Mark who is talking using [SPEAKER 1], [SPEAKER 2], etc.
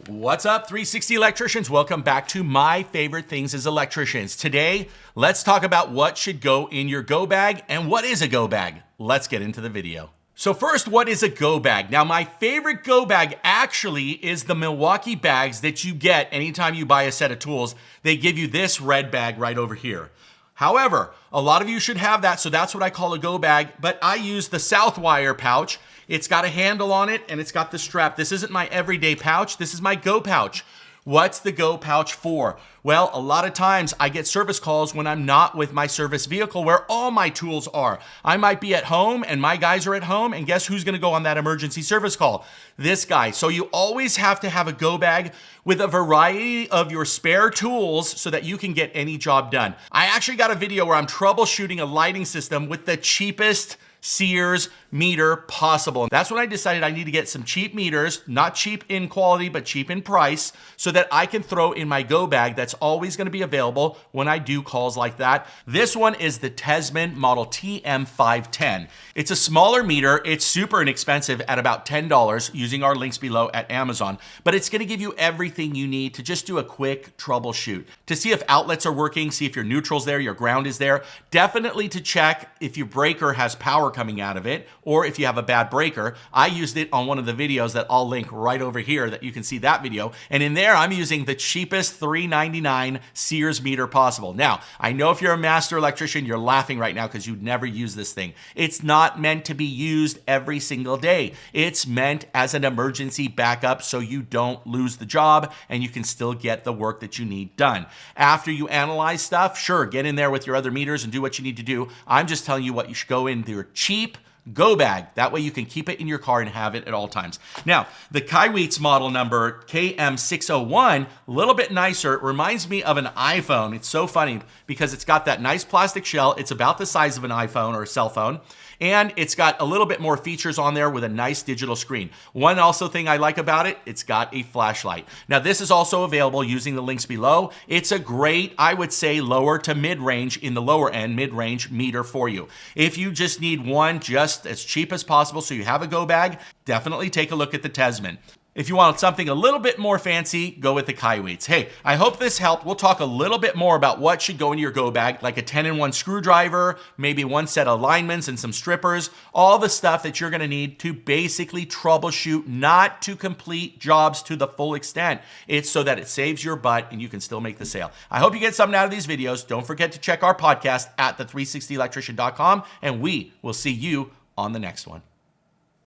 [SPEAKER 1] What's up, 360 electricians? Welcome back to my favorite things as electricians. Today, let's talk about what should go in your go bag and what is a go bag. Let's get into the video. So first, what is a go bag? Now, my favorite go bag actually is the Milwaukee bags that you get anytime you buy a set of tools. They give you this red bag right over here. However, a lot of you should have that, so that's what I call a go bag, but I use the Southwire pouch. It's got a handle on it and it's got the strap. This isn't my everyday pouch, this is my go pouch. What's the go pouch for? Well, a lot of times I get service calls when I'm not with my service vehicle where all my tools are. I might be at home and my guys are at home, and guess who's gonna go on that emergency service call? This guy. So you always have to have a go bag with a variety of your spare tools so that you can get any job done. I actually got a video where I'm troubleshooting a lighting system with the cheapest Sears meter possible. That's when I decided I need to get some cheap meters, not cheap in quality, but cheap in price, so that I can throw in my go bag that's always gonna be available when I do calls like that. This one is the Tasman model TM510. It's a smaller meter, it's super inexpensive at about $10 using our links below at Amazon, but it's gonna give you everything you need to just do a quick troubleshoot. To see if outlets are working, see if your neutral's there, your ground is there, definitely to check if your breaker has power coming out of it, or if you have a bad breaker. I used it on one of the videos that I'll link right over here that you can see that video. And in there, I'm using the cheapest $3.99 Sears meter possible. Now, I know if you're a master electrician, you're laughing right now because you'd never use this thing. It's not meant to be used every single day. It's meant as an emergency backup so you don't lose the job and you can still get the work that you need done. After you analyze stuff, sure, get in there with your other meters and do what you need to do. I'm just telling you what you should go in your cheap go bag. That way you can keep it in your car and have it at all times. Now, the Kaiweets model number KM601, a little bit nicer. It reminds me of an iPhone. It's so funny because it's got that nice plastic shell. It's about the size of an iPhone or a cell phone. And it's got a little bit more features on there with a nice digital screen. One also thing I like about it, it's got a flashlight. Now this is also available using the links below. It's a great, I would say, lower to mid-range, in the lower end, mid-range meter for you. If you just need one just as cheap as possible so you have a go bag, definitely take a look at the Tasman. If you want something a little bit more fancy, go with the Kaiweets. Hey, I hope this helped. We'll talk a little bit more about what should go into your go bag, like a 10-in-1 screwdriver, maybe one set of alignments and some strippers, all the stuff that you're gonna need to basically troubleshoot, not to complete jobs to the full extent. It's so that it saves your butt and you can still make the sale. I hope you get something out of these videos. Don't forget to check our podcast at the360electrician.com, and we will see you on the next one.